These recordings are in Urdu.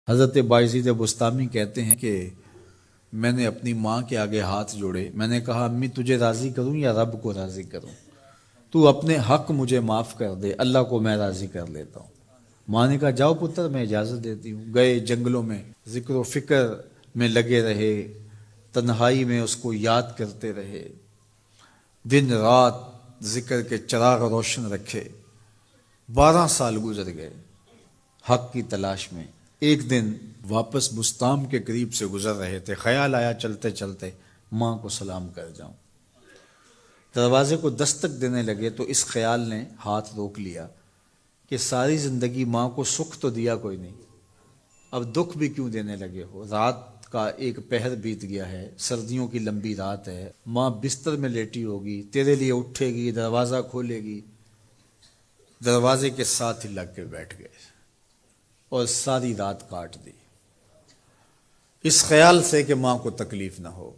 حضرت بایزید بستامی کہتے ہیں کہ میں نے اپنی ماں کے آگے ہاتھ جوڑے، میں نے کہا امی تجھے راضی کروں یا رب کو راضی کروں؟ تو اپنے حق مجھے معاف کر دے، اللہ کو میں راضی کر لیتا ہوں۔ ماں نے کہا جاؤ پتر میں اجازت دیتی ہوں۔ گئے جنگلوں میں ذکر و فکر میں لگے رہے، تنہائی میں اس کو یاد کرتے رہے، دن رات ذکر کے چراغ روشن رکھے۔ 12 سال گزر گئے حق کی تلاش میں۔ ایک دن واپس بستام کے قریب سے گزر رہے تھے، خیال آیا چلتے چلتے ماں کو سلام کر جاؤں۔ دروازے کو دستک دینے لگے تو اس خیال نے ہاتھ روک لیا کہ ساری زندگی ماں کو سکھ تو دیا کوئی نہیں، اب دکھ بھی کیوں دینے لگے ہو؟ رات کا ایک پہر بیت گیا ہے، سردیوں کی لمبی رات ہے، ماں بستر میں لیٹی ہوگی، تیرے لیے اٹھے گی، دروازہ کھولے گی۔ دروازے کے ساتھ ہی لگ کے بیٹھ گئے اور ساری رات کاٹ دی، اس خیال سے کہ ماں کو تکلیف نہ ہو۔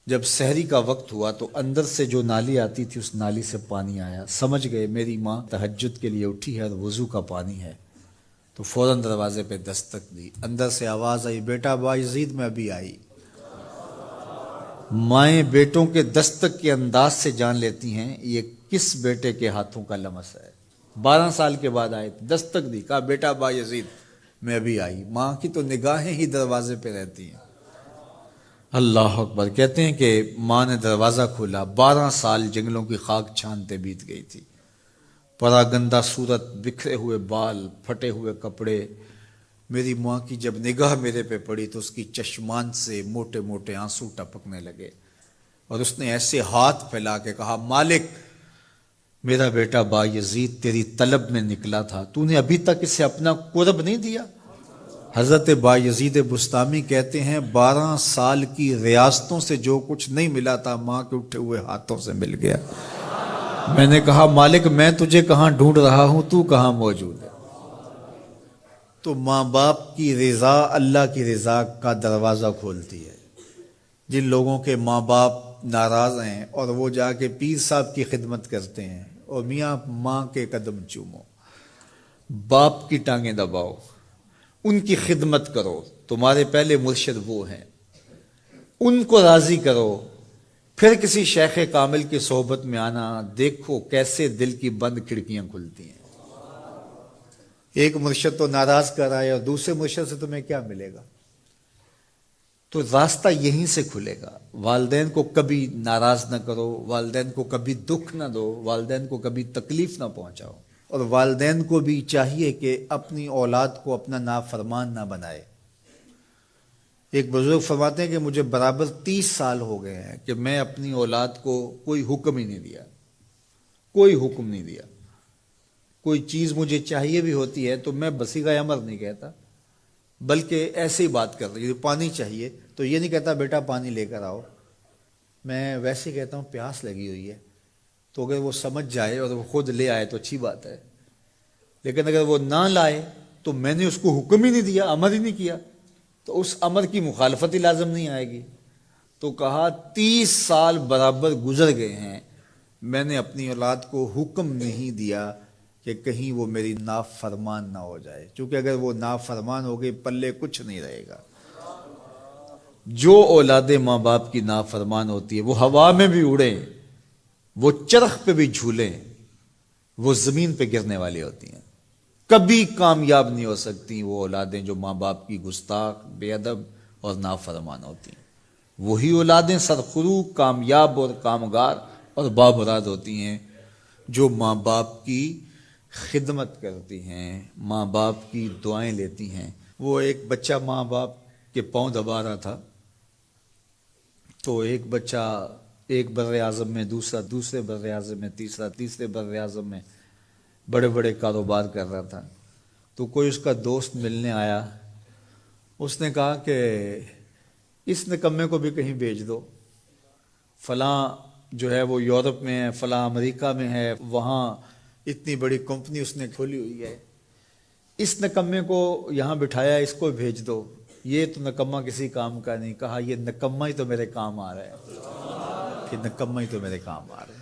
جب سحری کا وقت ہوا تو اندر سے جو نالی آتی تھی اس نالی سے پانی آیا، سمجھ گئے میری ماں تہجد کے لیے اٹھی ہے اور وضو کا پانی ہے، تو فوراً دروازے پہ دستک دی۔ اندر سے آواز آئی بیٹا بایزید میں ابھی آئی۔ مائیں بیٹوں کے دستک کے انداز سے جان لیتی ہیں یہ کس بیٹے کے ہاتھوں کا لمس ہے۔ 12 سال کے بعد آئے، دستک دی، کہا بیٹا بایزید میں ابھی آئی۔ ماں کی تو نگاہیں ہی دروازے پہ رہتی ہیں۔ اللہ اکبر۔ کہتے ہیں کہ ماں نے دروازہ کھولا، 12 سال جنگلوں کی خاک چھانتے بیت گئی تھی، پراگندہ صورت، بکھرے ہوئے بال، پھٹے ہوئے کپڑے۔ میری ماں کی جب نگاہ میرے پہ پڑی تو اس کی چشمان سے موٹے موٹے آنسو ٹپکنے لگے، اور اس نے ایسے ہاتھ پھیلا کے کہا مالک میرا بیٹا بایزید تیری طلب میں نکلا تھا، تو نے ابھی تک اسے اپنا قرب نہیں دیا۔ حضرت بایزید بستامی کہتے ہیں 12 سال کی ریاستوں سے جو کچھ نہیں ملا تھا ماں کے اٹھے ہوئے ہاتھوں سے مل گیا۔ میں نے کہا مالک میں تجھے کہاں ڈھونڈ رہا ہوں، تو کہاں موجود ہے؟ تو ماں باپ کی رضا اللہ کی رضا کا دروازہ کھولتی ہے۔ جن لوگوں کے ماں باپ ناراض ہیں اور وہ جا کے پیر صاحب کی خدمت کرتے ہیں، اور میاں ماں کے قدم چومو، باپ کی ٹانگیں دباؤ، ان کی خدمت کرو، تمہارے پہلے مرشد وہ ہیں، ان کو راضی کرو، پھر کسی شیخ کامل کی صحبت میں آنا، دیکھو کیسے دل کی بند کھڑکیاں کھلتی ہیں۔ ایک مرشد تو ناراض کر رہا ہے اور دوسرے مرشد سے تمہیں کیا ملے گا؟ تو راستہ یہیں سے کھلے گا۔ والدین کو کبھی ناراض نہ کرو، والدین کو کبھی دکھ نہ دو، والدین کو کبھی تکلیف نہ پہنچاؤ، اور والدین کو بھی چاہیے کہ اپنی اولاد کو اپنا نافرمان نہ بنائے۔ ایک بزرگ فرماتے ہیں کہ مجھے برابر 30 سال ہو گئے ہیں کہ میں اپنی اولاد کو کوئی حکم ہی نہیں دیا، کوئی حکم نہیں دیا۔ کوئی چیز مجھے چاہیے بھی ہوتی ہے تو میں بصیغہ امر نہیں کہتا، بلکہ ایسے ہی بات کر رہی ہوں، پانی چاہیے تو یہ نہیں کہتا بیٹا پانی لے کر آؤ، میں ویسے کہتا ہوں پیاس لگی ہوئی ہے، تو اگر وہ سمجھ جائے اور وہ خود لے آئے تو اچھی بات ہے، لیکن اگر وہ نہ لائے تو میں نے اس کو حکم ہی نہیں دیا، امر ہی نہیں کیا، تو اس امر کی مخالفت ہی لازم نہیں آئے گی۔ تو کہا 30 سال برابر گزر گئے ہیں، میں نے اپنی اولاد کو حکم نہیں دیا کہ کہیں وہ میری نافرمان نہ ہو جائے، چونکہ اگر وہ نافرمان ہو گئی پلے کچھ نہیں رہے گا۔ جو اولاد ماں باپ کی نافرمان ہوتی ہے وہ ہوا میں بھی اڑیں، وہ چرخ پہ بھی جھولیں، وہ زمین پہ گرنے والی ہوتی ہیں، کبھی کامیاب نہیں ہو سکتی وہ اولادیں جو ماں باپ کی گستاخ، بے ادب اور نافرمان ہوتی ہیں۔ وہی اولادیں سرخرو، کامیاب اور کامگار اور بامراد ہوتی ہیں جو ماں باپ کی خدمت کرتی ہیں، ماں باپ کی دعائیں لیتی ہیں۔ وہ ایک بچہ ماں باپ کے پاؤں دبا رہا تھا، تو ایک بچہ ایک بر اعظم میں، دوسرا دوسرے بر اعظم میں، تیسرا تیسرے بر اعظم میں بڑے بڑے کاروبار کر رہا تھا۔ تو کوئی اس کا دوست ملنے آیا، اس نے کہا کہ اس نکمے کو بھی کہیں بھیج دو، فلاں جو ہے وہ یورپ میں ہے، فلاں امریکہ میں ہے، وہاں اتنی بڑی کمپنی اس نے کھولی ہوئی ہے، اس نکمے کو یہاں بٹھایا، اس کو بھیج دو، یہ تو نکمہ کسی کام کا نہیں۔ کہا یہ نکمہ ہی تو میرے کام آ رہا ہے، کہ نکمہ ہی تو میرے کام آ رہا ہے۔